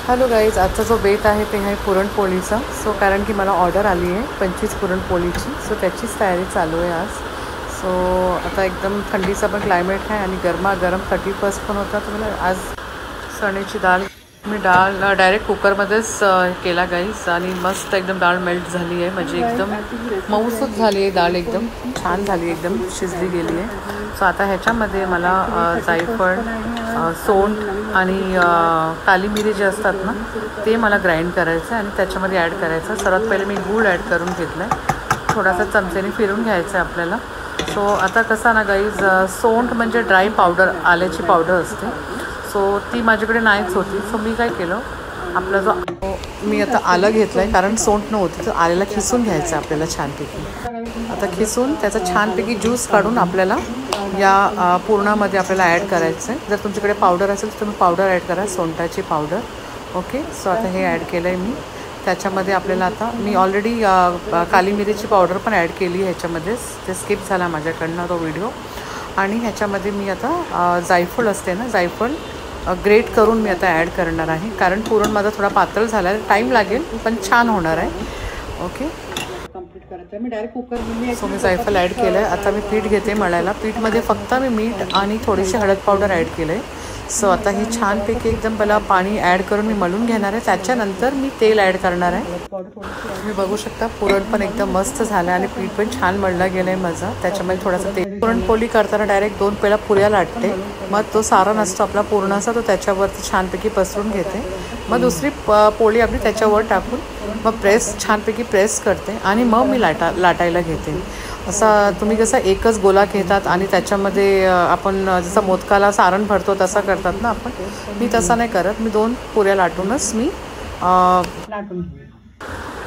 Hello guys, आजचा जो बेत आहे ते आहे पुरणपोळीचा. सो कारण की मला ऑर्डर आली आहे 25 पुरणपोळीची. सो त्याचीच तयारी चालू आहे आज. सो आता एकदम थंडीचा पण क्लायमेट आहे आणि गरमागरम 31 पण होता. तर मला आज चण्याची डाळ, मी डाळ डायरेक्ट कुकरमध्येच केला गाईज आणि मस्त एकदम डाळ मेल्ट झाली आहे. म्हणजे एकदम मऊसूत झाली आहे डाळ, एकदम छान झाली, एकदम शिजली गेली आहे. सो आता ह्याच्यामध्ये मला जायफळ, सोंठ आणि काली मिरी जे असतात ना ते मला ग्राइंड करायचं आणि त्याच्यामध्ये ॲड करायचं. सर्वात पहिले मी गूळ ॲड करून घेतला आहे, थोडासा चमच्याने फिरून घ्यायचं आहे आपल्याला. सो आता कसं ना गाईज, सोंठ म्हणजे ड्राय पावडर, आल्याची पावडर असते. सो ती माझ्याकडे नाहीच होती. सो मी काय केलं, आपला जो मी आता आलं घेतलं आहे, कारण सोंठ नव्हती तर आल्याला खिसून घ्यायचं आपल्याला छानपैकी. आता खिसून त्याचा छानपैकी ज्यूस काढून आपल्याला या पूर्णामध्ये आपल्याला ॲड करायचं आहे. जर तुमच्याकडे पावडर असेल तर तुम्ही पावडर ॲड करा, सोंठाची पावडर. ओके, सो आता हे ॲड केलं आहे मी त्याच्यामध्ये. आपल्याला आता मी ऑलरेडी काली मिरीची पावडर पण ॲड केली आहे ह्याच्यामध्येच, ते स्किप झाला माझ्याकडनं तो व्हिडिओ. आणि ह्याच्यामध्ये मी आता जायफळ असते ना, जायफळ ग्रेट करून मी आता ॲड करणार आहे. कारण पुरण माझा थोडा पातळ झाला आहे, टाईम लागेल पण छान होणार आहे. ओके, कंप्लीट करायचं आहे. मी डायरेक्ट कुकरमध्ये सो मी जायफळ ॲड केलं आहे. आता मी पीठ घेते मळायला. पीठमध्ये फक्त मी मीठ आणि थोडीशी हळद पावडर ॲड केलं आहे. सो आता ही छानपैकी एकदम पहिला पाणी ॲड करून मी मळून घेणार आहे. त्याच्यानंतर मी तेल ॲड करणार आहे. तुम्ही बघू शकता पुरण पण एकदम मस्त झालं आणि पीठ पण छान मळलं गेलं आहे माझं. त्याच्यामध्ये थोडासा तेल, पुरणपोळी करताना डायरेक्ट 2 पहिला पुऱ्या लाटते, मग तो सारण असतो आपला पुरणाचा तो त्याच्यावरती छानपैकी पसरून घेते. मग दुसरी पोळी आपली त्याच्यावर टाकून मग छानपैकी प्रेस करते आणि मग मी लाटायला घेते. असा तुम्ही कसं एकच गोला घेतात आणि त्याच्यामध्ये आपण जसं मोदकाला सारण भरतो तसा करतात ना आपण, मी तसं नाही करत. मी 2 पुऱ्या लाटूनच मी लाटून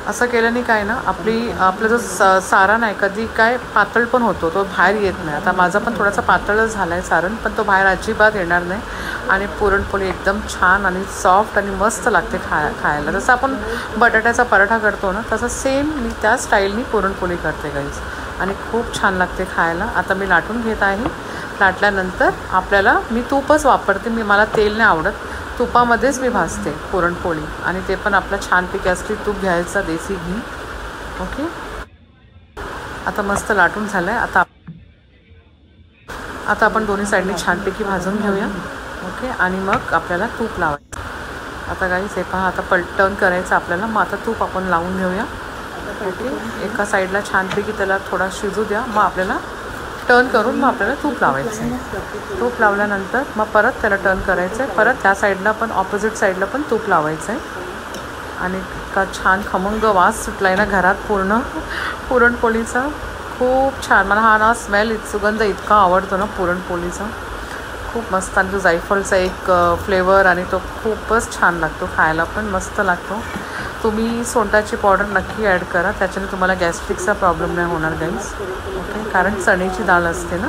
असं केल्याने काय ना, आपलं जो सारण आहे कधी काय पातळ पण होतो, तो बाहेर येत नाही. आता माझा पण थोडासा पातळच झाला आहे सारण, पण तो बाहेर अजिबात येणार नाही. आणि पुरणपोळी एकदम छान आणि सॉफ्ट आणि मस्त लागते खायला. जसं आपण बटाट्याचा पराठा करतो ना, तसं सेम मी त्या स्टाईलनी पुरणपोळी करते गाईज आणि खूप छान लागते खायला. आता मी लाटून घेत आहे. लाटल्यानंतर आपल्याला मी तूपच वापरते, मला तेल नाही आवडत. तुपामध्येच मी भाजते पुरणपोळी आणि ते पण आपलं छानपैकी असली तूप घ्यायचा, देसी घी. ओके, आता मस्त लाटून झालं आहे. आता आपण दोन्ही साईडनी छानपैकी भाजून घेऊया. ओके, आणि मग आपल्याला तूप लावायचं. आता गाईस हे पहा, आता टर्न करायचं आपल्याला. मग आता तूप आपण लावून घेऊया. ओके, एका साईडला छानपैकी त्याला थोडा शिजू द्या. मग आपल्याला टर्न करून मग आपल्याला तूप लावायचं आहे. तूप लावल्यानंतर मग परत त्याला टर्न करायचं आहे. परत त्या साईडला पण, ऑपोजिट साईडला पण तूप लावायचं आहे. आणि का छान खमंग वास सुटला आहे ना घरात पूर्ण पुरणपोळीचा. खूप छान, मला हा ना स्मेल, सुगंध इतका आवडतो ना पुरणपोळीचा, खूप मस्त. आणि तो जायफळचा एक फ्लेवर आणि तो खूपच छान लागतो, खायला पण मस्त लागतो. तुम्ही सोंठाची पावडर नक्की ॲड करा, त्याच्याने तुम्हाला गॅस्ट्रिकचा प्रॉब्लेम नाही होणार गाईज. ओके, कारण चण्याची डाळ असते ना.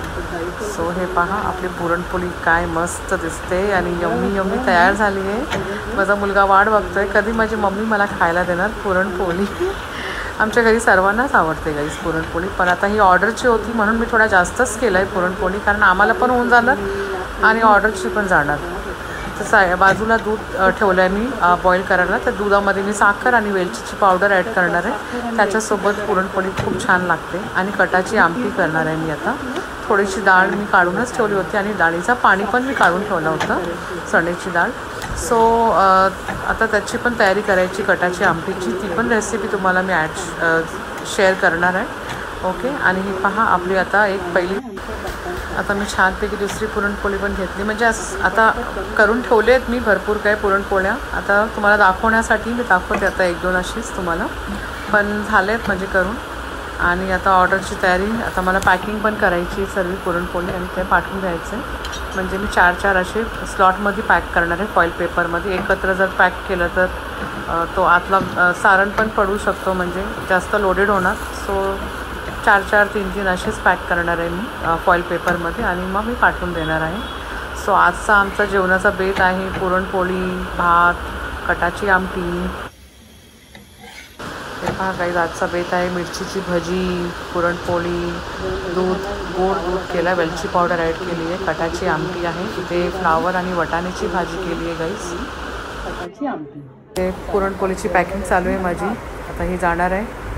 सो हे पहा, आपली पुरणपोळी काय मस्त दिसते आणि यम्मी यम्मी तयार झाली आहे. माझा मुलगा वाट बघतोय कधी माझी मम्मी मला खायला देणार पुरणपोळी. आमच्या घरी सर्वांनाच आवडते गाईज पुरणपोळी, पण आता ही ऑर्डरची होती म्हणून मी थोडा जास्तच केला आहे पुरणपोळी, कारण आम्हाला पण होऊन जाणार आणि ऑर्डरची पण जाणार. तसं बाजूला दूध ठेवलं आहे मी बॉईल करायला. त्या दुधामध्ये मी साखर आणि वेलचीची पावडर ॲड करणार आहे. त्याच्यासोबत पुरणपोळी खूप छान लागते. आणि कटाची आमटी करणार आहे मी आता. थोडीशी डाळ मी काढूनच ठेवली होती आणि डाळीचं पाणी पण मी काढून ठेवलं होतं, चण्याची डाळ. सो आता त्याची पण तयारी करायची, कटाची आमटीची. ती पण रेसिपी तुम्हाला मी शेअर करणार आहे. ओके, आणि ही पहा आपली आता एक पहिली, आता मी छानपैकी दुसरी पुरणपोळी पण घेतली. म्हणजे आता करून ठेवले आहेत मी भरपूर काही पुरणपोळ्या. आता तुम्हाला दाखवण्यासाठी मी दाखवते आता 1-2 अशीच तुम्हाला, पण झाले आहेत म्हणजे करून. आणि आता ऑर्डरची तयारी, आता मला पॅकिंग पण करायची सर्व पुरणपोळी आणि ते पाठवून द्यायचं आहे. म्हणजे मी 4-4 असे स्लॉटमध्ये पॅक करणार आहे, फॉईल पेपरमध्ये. एकत्र जर पॅक केलं तर तो आतला सारण पण पडू शकतो, म्हणजे जास्त लोडेड होणार. सो 4-4, 3-3 असेच पॅक करणार आहे मी फॉईल पेपरमध्ये आणि मग मी पाठवून देणार आहे. सो आजचा आमचा जेवणाचा बेत आहे पुरणपोळी, भात, कटाची आमटी. हे पहा काही आजचा बेत आहे, मिरचीची भजी, पुरणपोळी, गोड दूध केला, वेलची पावडर ॲड केली आहे, कटाची आमटी आहे, इथे फ्लावर आणि वटाण्याची भाजी केली आहे गाईस. डाळीची आमटी. ते पुरणपोळीची पॅकिंग चालू आहे माझी. आता ही जाणार आहे.